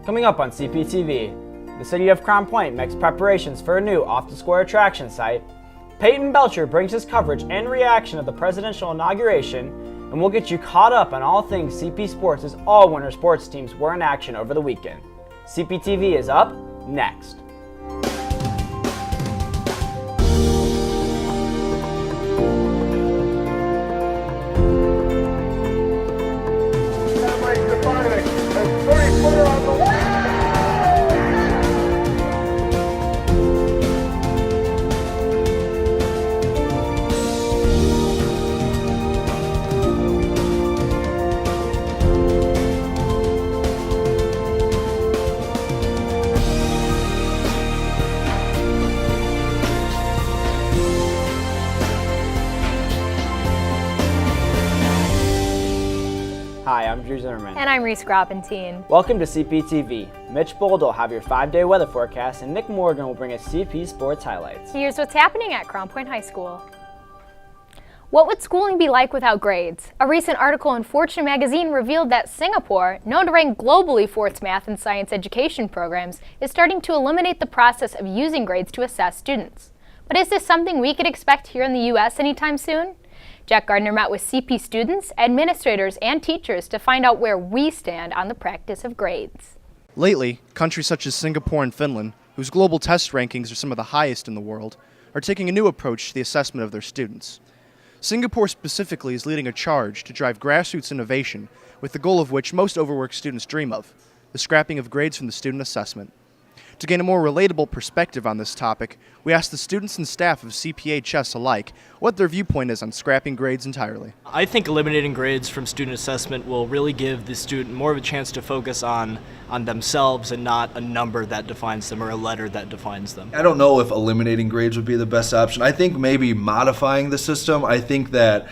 Coming up on CPTV, the city of Crown Point makes preparations for a new off-the-square attraction site. Peyton Belcher brings his coverage and reaction of the presidential inauguration, and we'll get you caught up on all things CP Sports as all winter sports teams were in action over the weekend. CPTV is up next. Hi, I'm Drew Zimmerman. And I'm Reese Groppentine. Welcome to CPTV. Mitch Bold will have your 5-day weather forecast, and Nick Morgan will bring us CP Sports highlights. Here's what's happening at Crown Point High School. What would schooling be like without grades? A recent article in Fortune magazine revealed that Singapore, known to rank globally for its math and science education programs, is starting to eliminate the process of using grades to assess students. But is this something we could expect here in the U.S. anytime soon? Jack Gardner met with CP students, administrators, and teachers to find out where we stand on the practice of grades. Lately, countries such as Singapore and Finland, whose global test rankings are some of the highest in the world, are taking a new approach to the assessment of their students. Singapore specifically is leading a charge to drive grassroots innovation with the goal of which most overworked students dream of, the scrapping of grades from the student assessment. To gain a more relatable perspective on this topic, we asked the students and staff of CPHS alike what their viewpoint is on scrapping grades entirely. I think eliminating grades from student assessment will really give the student more of a chance to focus on themselves and not a number that defines them or a letter that defines them. I don't know if eliminating grades would be the best option. I think maybe modifying the system. I think that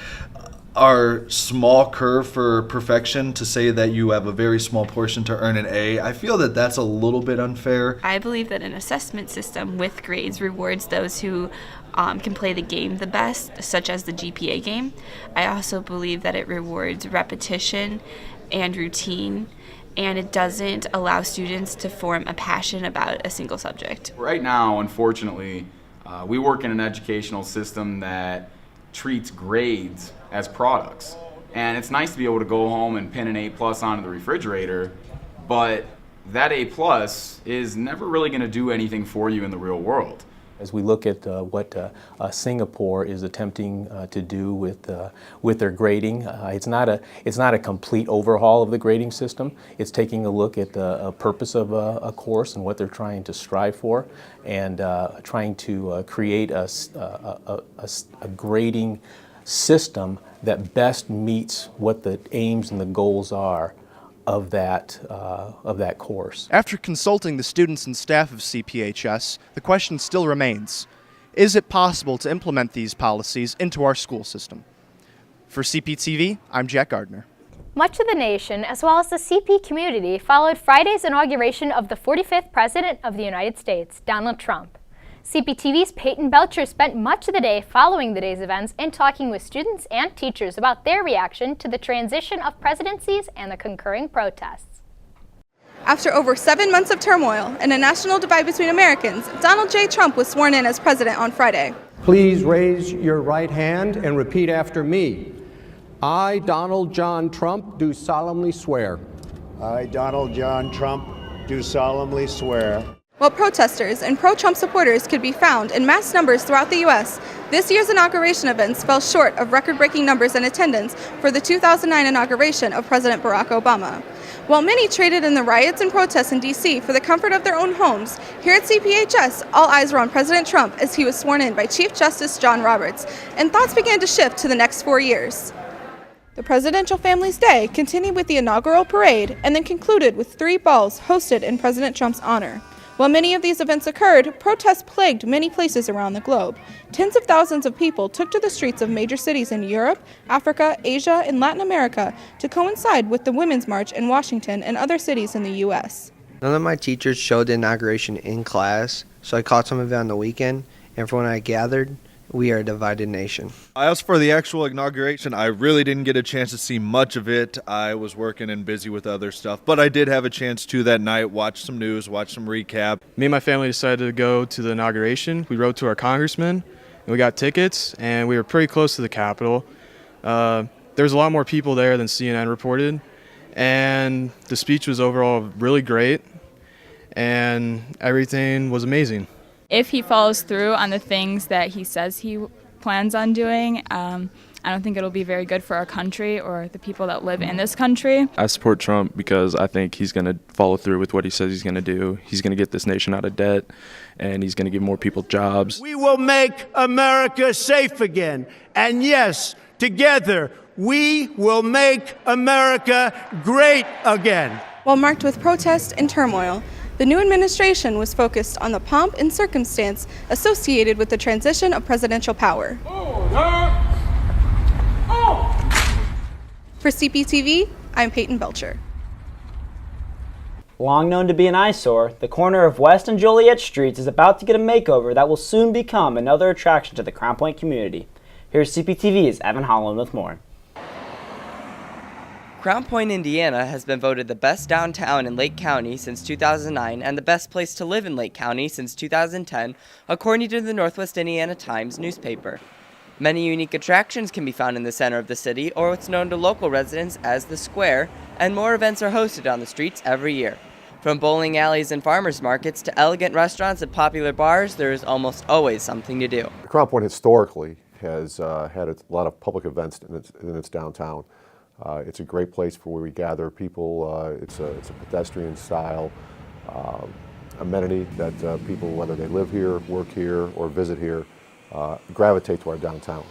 our small curve for perfection, to say that you have a very small portion to earn an A, I feel that that's a little bit unfair. I believe that an assessment system with grades rewards those who can play the game the best, such as the GPA game. I also believe that it rewards repetition and routine, and it doesn't allow students to form a passion about a single subject. Right now, unfortunately, we work in an educational system that treats grades as products. And it's nice to be able to go home and pin an A+ onto the refrigerator, but that A+ is never really going to do anything for you in the real world. As we look at what Singapore is attempting to do with their grading, it's not a complete overhaul of the grading system. It's taking a look at the purpose of a course and what they're trying to strive for, and trying to create a grading system that best meets what the aims and the goals are of that course. After consulting the students and staff of CPHS, the question still remains: is it possible to implement these policies into our school system? For CPTV, I'm Jack Gardner. Much of the nation, as well as the CP community, followed Friday's inauguration of the 45th President of the United States, Donald Trump. CPTV's Peyton Belcher spent much of the day following the day's events and talking with students and teachers about their reaction to the transition of presidencies and the concurring protests. After over 7 months of turmoil and a national divide between Americans, Donald J. Trump was sworn in as president on Friday. Please raise your right hand and repeat after me. I, Donald John Trump, do solemnly swear. I, Donald John Trump, do solemnly swear. While protesters and pro-Trump supporters could be found in mass numbers throughout the U.S., this year's inauguration events fell short of record-breaking numbers in attendance for the 2009 inauguration of President Barack Obama. While many traded in the riots and protests in D.C. for the comfort of their own homes, here at CPHS, all eyes were on President Trump as he was sworn in by Chief Justice John Roberts, and thoughts began to shift to the next 4 years. The Presidential Family's Day continued with the inaugural parade and then concluded with 3 balls hosted in President Trump's honor. While many of these events occurred, protests plagued many places around the globe. Tens of thousands of people took to the streets of major cities in Europe, Africa, Asia, and Latin America to coincide with the Women's March in Washington and other cities in the U.S. None of my teachers showed the inauguration in class, so I caught some of it on the weekend, and from when I gathered, we are a divided nation. As for the actual inauguration, I really didn't get a chance to see much of it. I was working and busy with other stuff, but I did have a chance to that night watch some news, watch some recap. Me and my family decided to go to the inauguration. We wrote to our congressman, and we got tickets, and we were pretty close to the Capitol. There was a lot more people there than CNN reported, and the speech was overall really great, and everything was amazing. If he follows through on the things that he says he plans on doing, I don't think it'll be very good for our country or the people that live in this country. I support Trump because I think he's going to follow through with what he says he's going to do. He's going to get this nation out of debt, and he's going to give more people jobs. We will make America safe again. And yes, together, we will make America great again. While marked with protest and turmoil, the new administration was focused on the pomp and circumstance associated with the transition of presidential power. For CPTV, I'm Peyton Belcher. Long known to be an eyesore, the corner of West and Joliet Streets is about to get a makeover that will soon become another attraction to the Crown Point community. Here's CPTV's Evan Holland with more. Crown Point, Indiana has been voted the best downtown in Lake County since 2009 and the best place to live in Lake County since 2010, according to the Northwest Indiana Times newspaper. Many unique attractions can be found in the center of the city, or what's known to local residents as the Square, and more events are hosted on the streets every year. From bowling alleys and farmers markets to elegant restaurants and popular bars, there is almost always something to do. Crown Point historically has had a lot of public events in its downtown. It's a great place for where we gather people. It's a pedestrian style amenity that people, whether they live here, work here, or visit here, gravitate to our downtown.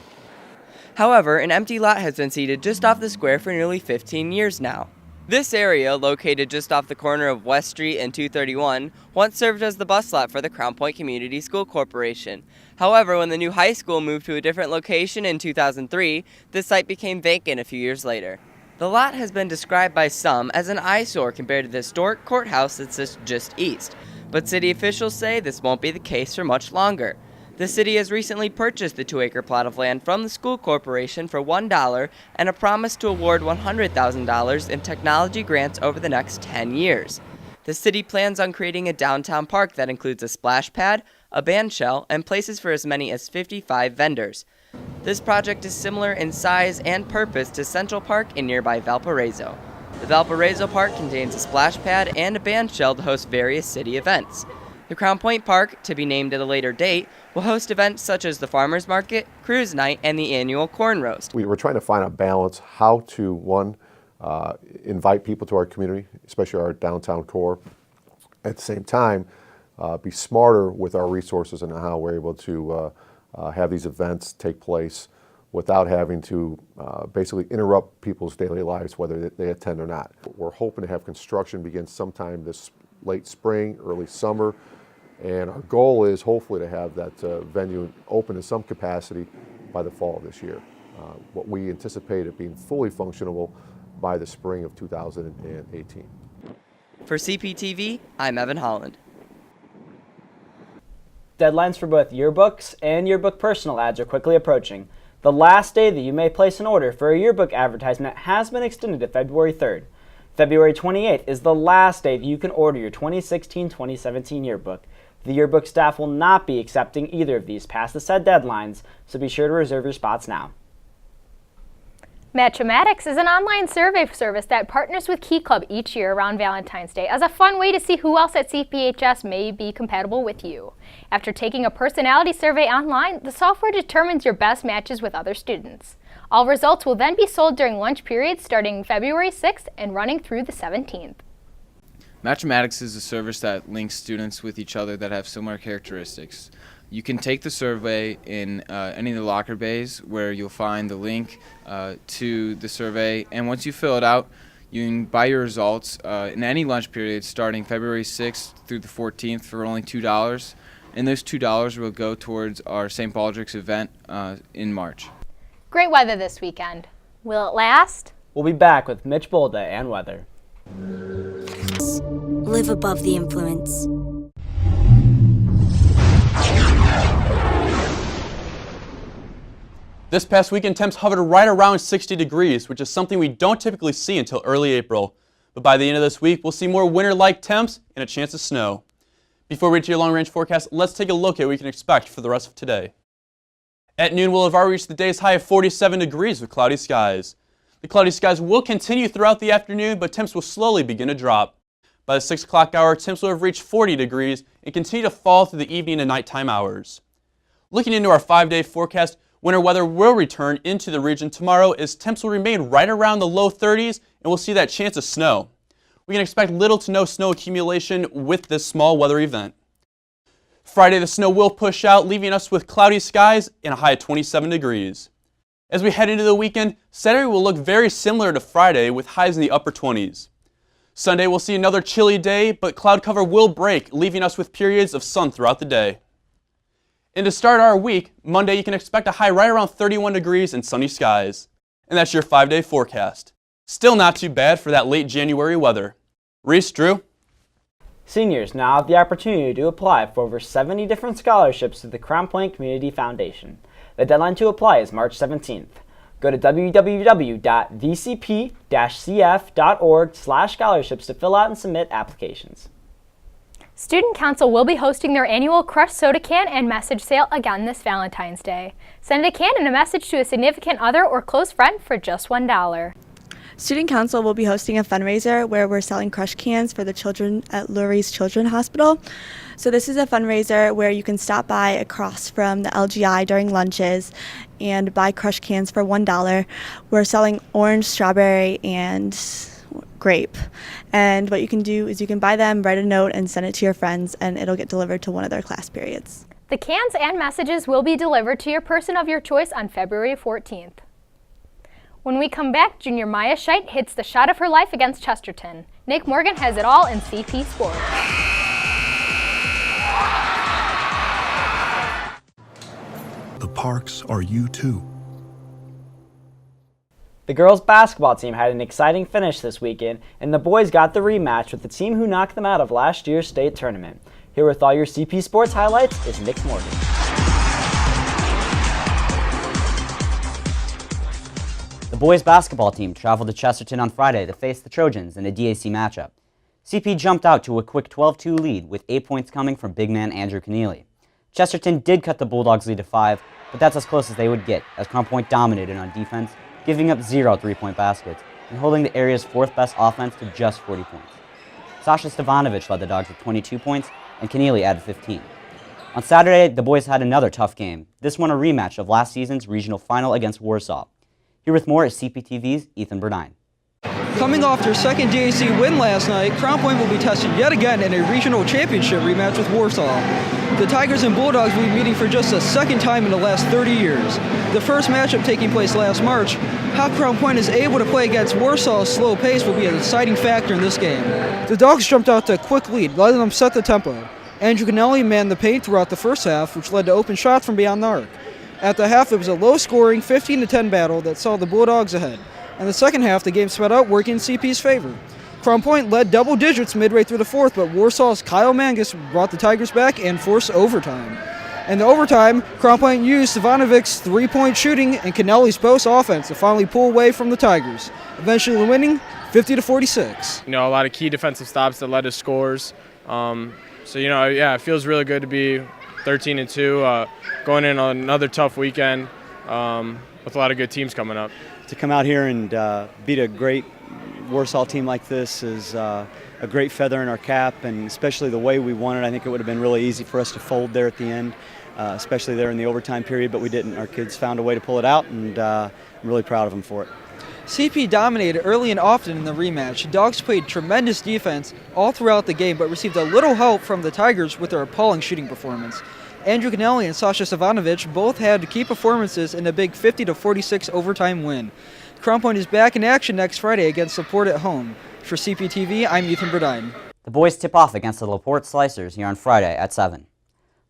However, an empty lot has been seated just off the square for nearly 15 years now. This area, located just off the corner of West Street and 231, once served as the bus lot for the Crown Point Community School Corporation. However, when the new high school moved to a different location in 2003, the site became vacant a few years later. The lot has been described by some as an eyesore compared to the historic courthouse that sits just east, but city officials say this won't be the case for much longer. The city has recently purchased the 2-acre plot of land from the school corporation for $1 and a promise to award $100,000 in technology grants over the next 10 years. The city plans on creating a downtown park that includes a splash pad, a band shell, and places for as many as 55 vendors. This project is similar in size and purpose to Central Park in nearby Valparaiso. The Valparaiso Park contains a splash pad and a band shell to host various city events. The Crown Point Park, to be named at a later date, will host events such as the Farmers Market, Cruise Night, and the annual Corn Roast. We're trying to find a balance how to, one, invite people to our community, especially our downtown core. At the same time, be smarter with our resources and how we're able to have these events take place without having to basically interrupt people's daily lives, whether they attend or not. We're hoping to have construction begin sometime this late spring, early summer, and our goal is hopefully to have that venue open in some capacity by the fall of this year. What we anticipate it being fully functional by the spring of 2018. For CPTV, I'm Evan Holland. Deadlines for both yearbooks and yearbook personal ads are quickly approaching. The last day that you may place an order for a yearbook advertisement has been extended to February 3rd. February 28th is the last day that you can order your 2016-2017 yearbook. The yearbook staff will not be accepting either of these past the said deadlines, so be sure to reserve your spots now. Matchematics is an online survey service that partners with Key Club each year around Valentine's Day as a fun way to see who else at CPHS may be compatible with you. After taking a personality survey online, the software determines your best matches with other students. All results will then be sold during lunch periods starting February 6th and running through the 17th. Matchematics is a service that links students with each other that have similar characteristics. You can take the survey in any of the locker bays where you'll find the link to the survey, and once you fill it out, you can buy your results in any lunch period starting February 6th through the 14th for only $2, and those $2 will go towards our St. Baldrick's event in March. Great weather this weekend. Will it last? We'll be back with Mitch Bolda and weather. Live above the influence. This past weekend, temps hovered right around 60 degrees, which is something we don't typically see until early April. But by the end of this week, we'll see more winter-like temps and a chance of snow. Before we reach your long-range forecast, let's take a look at what we can expect for the rest of today. At noon, we'll have already reached the day's high of 47 degrees with cloudy skies. The cloudy skies will continue throughout the afternoon, but temps will slowly begin to drop. By the 6 o'clock hour, temps will have reached 40 degrees and continue to fall through the evening and nighttime hours. Looking into our 5-day forecast, winter weather will return into the region tomorrow as temps will remain right around the low 30s and we'll see that chance of snow. We can expect little to no snow accumulation with this small weather event. Friday, the snow will push out, leaving us with cloudy skies and a high of 27 degrees. As we head into the weekend, Saturday will look very similar to Friday with highs in the upper 20s. Sunday, we'll see another chilly day, but cloud cover will break, leaving us with periods of sun throughout the day. And to start our week, Monday, you can expect a high right around 31 degrees and sunny skies. And that's your 5-day forecast. Still not too bad for that late January weather. Reese, Drew? Seniors now have the opportunity to apply for over 70 different scholarships through the Crown Point Community Foundation. The deadline to apply is March 17th. Go to www.vcp-cf.org/scholarships to fill out and submit applications. Student Council will be hosting their annual Crush Soda Can and Message Sale again this Valentine's Day. Send a can and a message to a significant other or close friend for just $1. Student Council will be hosting a fundraiser where we're selling crush cans for the children at Lurie's Children's Hospital. So this is a fundraiser where you can stop by across from the LGI during lunches and buy crush cans for $1. We're selling orange, strawberry, and grape. And what you can do is you can buy them, write a note, and send it to your friends, and it'll get delivered to one of their class periods. The cans and messages will be delivered to your person of your choice on February 14th. When we come back, junior Maya Scheidt hits the shot of her life against Chesterton. Nick Morgan has it all in CP Sports. The Parks are you too. The girls' basketball team had an exciting finish this weekend, and the boys got the rematch with the team who knocked them out of last year's state tournament. Here with all your CP Sports highlights is Nick Morgan. The boys' basketball team traveled to Chesterton on Friday to face the Trojans in a DAC matchup. CP jumped out to a quick 12-2 lead with 8 points coming from big man Andrew Keneally. Chesterton did cut the Bulldogs' lead to 5, but that's as close as they would get as Crown Point dominated on defense, giving up 0 3-point baskets and holding the area's 4th best offense to just 40 points. Sasha Stevanovic led the Dogs with 22 points and Keneally added 15. On Saturday, the boys had another tough game, this one a rematch of last season's regional final against Warsaw. Here with more is CPTV's Ethan Burdine. Coming off their second DAC win last night, Crown Point will be tested yet again in a regional championship rematch with Warsaw. The Tigers and Bulldogs will be meeting for just the second time in the last 30 years. The first matchup taking place last March, how Crown Point is able to play against Warsaw's slow pace will be an deciding factor in this game. The Dogs jumped out to a quick lead, letting them set the tempo. Andrew Keneally manned the paint throughout the first half, which led to open shots from beyond the arc. At the half, it was a low-scoring 15-10 battle that saw the Bulldogs ahead. In the second half, the game sped out, working in CP's favor. Crown Point led double digits midway through the fourth, but Warsaw's Kyle Mangus brought the Tigers back and forced overtime. In the overtime, Crown Point used Stavanovic's three-point shooting and Keneally's post offense to finally pull away from the Tigers, eventually winning 50-46. A lot of key defensive stops that led to scores. It feels really good to be 13-2, going in on another tough weekend with a lot of good teams coming up. To come out here and beat a great Warsaw team like this is a great feather in our cap, and especially the way we won it. I think it would have been really easy for us to fold there at the end, especially there in the overtime period, but we didn't. Our kids found a way to pull it out, and I'm really proud of them for it. CP dominated early and often in the rematch. Dogs played tremendous defense all throughout the game, but received a little help from the Tigers with their appalling shooting performance. Andrew Keneally and Sasha Stevanovic both had key performances in a big 50-46 overtime win. Crown Point is back in action next Friday against LaPorte at home. For CPTV, I'm Ethan Burdine. The boys tip off against the LaPorte Slicers here on Friday at 7.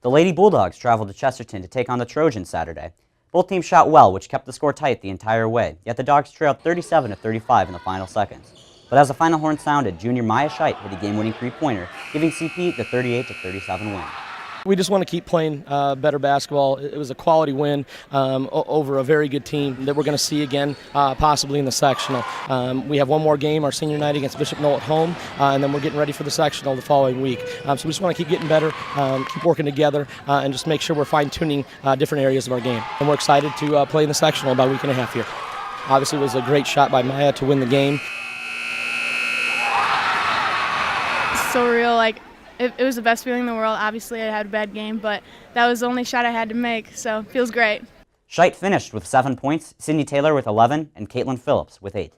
The Lady Bulldogs traveled to Chesterton to take on the Trojans Saturday. Both teams shot well, which kept the score tight the entire way, yet the Dogs trailed 37-35 in the final seconds. But as the final horn sounded, junior Maya Scheidt hit a game-winning three-pointer, giving CP the 38-37 win. We just want to keep playing better basketball. It was a quality win over a very good team that we're going to see again, possibly in the sectional. We have one more game, our senior night against Bishop Knoll at home, and then we're getting ready for the sectional the following week. So we just want to keep getting better, keep working together, and just make sure we're fine-tuning different areas of our game. And we're excited to play in the sectional about a week and a half here. Obviously, it was a great shot by Maya to win the game. Surreal, like it was the best feeling in the world. Obviously I had a bad game, but that was the only shot I had to make, so it feels great. Scheit finished with 7 points, Sydney Taylor with 11, and Caitlin Phillips with 8.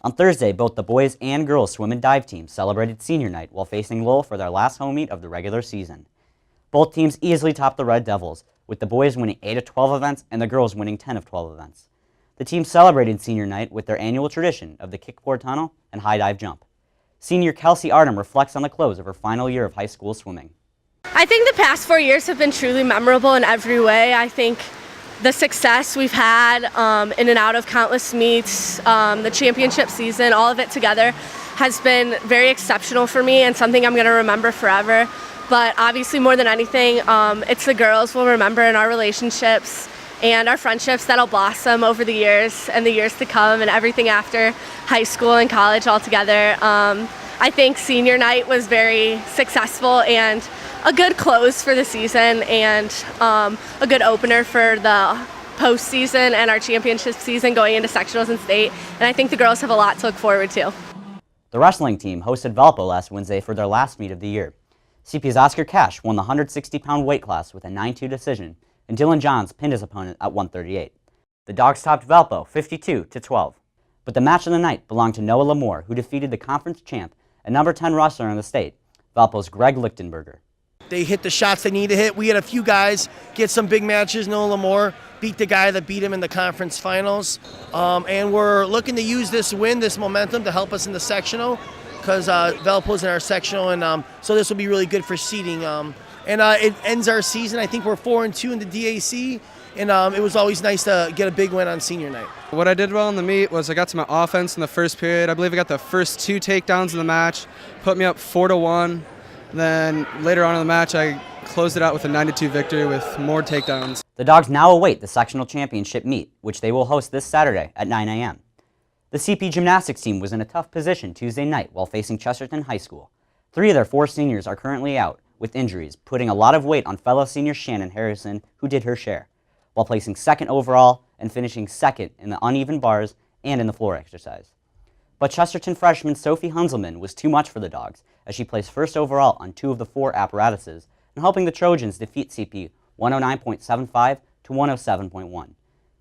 On Thursday, both the boys and girls swim and dive teams celebrated senior night while facing Lowell for their last home meet of the regular season. Both teams easily topped the Red Devils, with the boys winning 8 of 12 events and the girls winning 10 of 12 events. The team celebrated senior night with their annual tradition of the kickboard tunnel and high dive jump. Senior Kelsey Artem reflects on the close of her final year of high school swimming. I think the past 4 years have been truly memorable in every way. I think the success we've had in and out of countless meets, the championship season, all of it together has been very exceptional for me and something I'm going to remember forever. But obviously more than anything, it's the girls we'll remember in our relationships and our friendships that'll blossom over the years and the years to come and everything after high school and college altogether. I think senior night was very successful and a good close for the season and a good opener for the postseason and our championship season going into sectionals and state. And I think the girls have a lot to look forward to. The wrestling team hosted Valpo last Wednesday for their last meet of the year. CP's Oscar Cash won the 160-pound weight class with a 9-2 decision, and Dylan Johns pinned his opponent at 138. The Dogs topped Valpo 52-12. But the match of the night belonged to Noah Lamore, who defeated the conference champ and number 10 wrestler in the state, Valpo's Greg Lichtenberger. They hit the shots they need to hit. We had a few guys get some big matches. Noah Lamore beat the guy that beat him in the conference finals. And we're looking to use this win, this momentum, to help us in the sectional, because Valpo's in our sectional, and so this will be really good for seeding. It ends our season. I think we're 4-2 in the DAC, and it was always nice to get a big win on senior night. What I did well in the meet was I got to my offense in the first period. I believe I got the first 2 takedowns in the match, put me up 4-1. Then later on in the match, I closed it out with a 9-2 victory with more takedowns. The Dogs now await the sectional championship meet, which they will host this Saturday at 9 a.m. The CP gymnastics team was in a tough position Tuesday night while facing Chesterton High School. 3 of their 4 seniors are currently out with injuries, putting a lot of weight on fellow senior Shannon Harrison, who did her share, while placing 2nd overall and finishing 2nd in the uneven bars and in the floor exercise. But Chesterton freshman Sophie Hunselman was too much for the Dogs, as she placed 1st overall on 2 of the 4 apparatuses, and helping the Trojans defeat CP 109.75 to 107.1.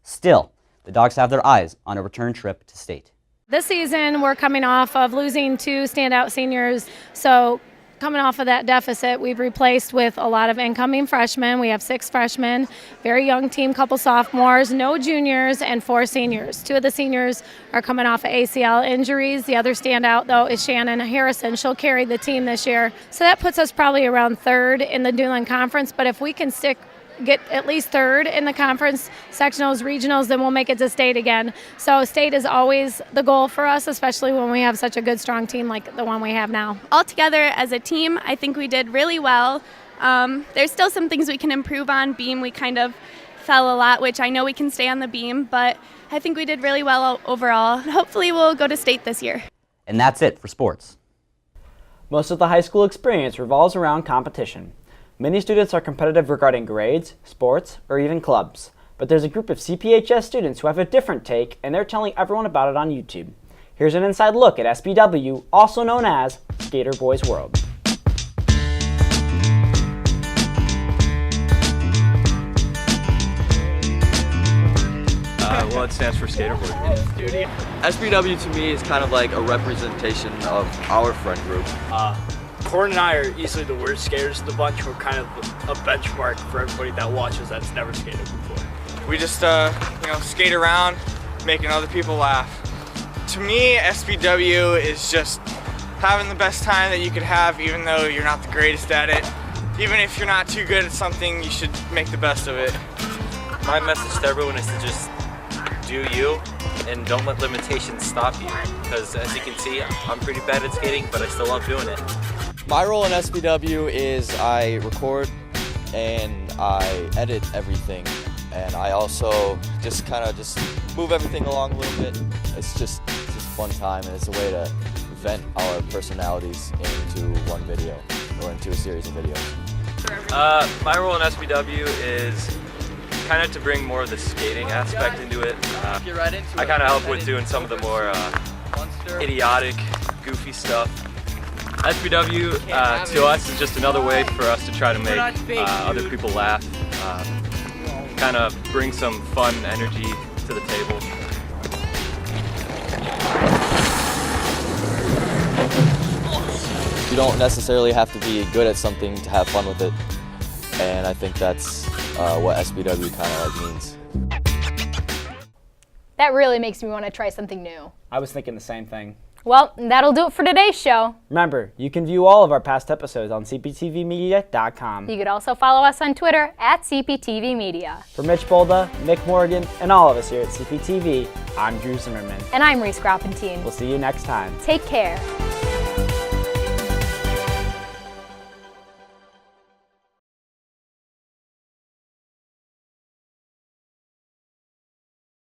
Still, the Dogs have their eyes on a return trip to state. This season, we're coming off of losing 2 standout seniors, so coming off of that deficit, we've replaced with a lot of incoming freshmen. We have 6 freshmen, very young team, couple sophomores, no juniors, and 4 seniors. 2 of the seniors are coming off of ACL injuries. The other standout, though, is Shannon Harrison. She'll carry the team this year. So that puts us probably around 3rd in the Newland Conference, but if we can get at least 3rd in the conference, sectionals, regionals, then we'll make it to state again. So state is always the goal for us, especially when we have such a good, strong team like the one we have now. Altogether, as a team, I think we did really well. There's still some things we can improve on. Beam, we kind of fell a lot, which I know we can stay on the beam, but I think we did really well overall. Hopefully we'll go to state this year. And that's it for sports. Most of the high school experience revolves around competition. Many students are competitive regarding grades, sports, or even clubs. But there's a group of CPHS students who have a different take, and they're telling everyone about it on YouTube. Here's an inside look at SBW, also known as Skater Boys World. Well, it stands for Skater Boys World. SBW to me is kind of like a representation of our friend group. Corin and I are easily the worst skaters of the bunch. We're kind of a benchmark for everybody that watches that's never skated before. We just, skate around, making other people laugh. To me, SBW is just having the best time that you could have, even though you're not the greatest at it. Even if you're not too good at something, you should make the best of it. My message to everyone is to just do you and don't let limitations stop you. Because as you can see, I'm pretty bad at skating, but I still love doing it. My role in SBW is I record and I edit everything, and I also just kind of move everything along a little bit. It's just fun time, and it's a way to vent our personalities into one video or into a series of videos. My role in SBW is kind of to bring more of the skating aspect into it. I kind of help with doing some of the more idiotic, goofy stuff. SBW to us is just another way for us to try to make other people laugh, kind of bring some fun energy to the table. You don't necessarily have to be good at something to have fun with it, and I think that's what SBW kind of means. That really makes me want to try something new. I was thinking the same thing. Well, that'll do it for today's show. Remember, you can view all of our past episodes on cptvmedia.com. You could also follow us on Twitter at CPTV Media. For Mitch Bolda, Nick Morgan, and all of us here at CPTV, I'm Drew Zimmerman. And I'm Reese Groppentine. We'll see you next time. Take care.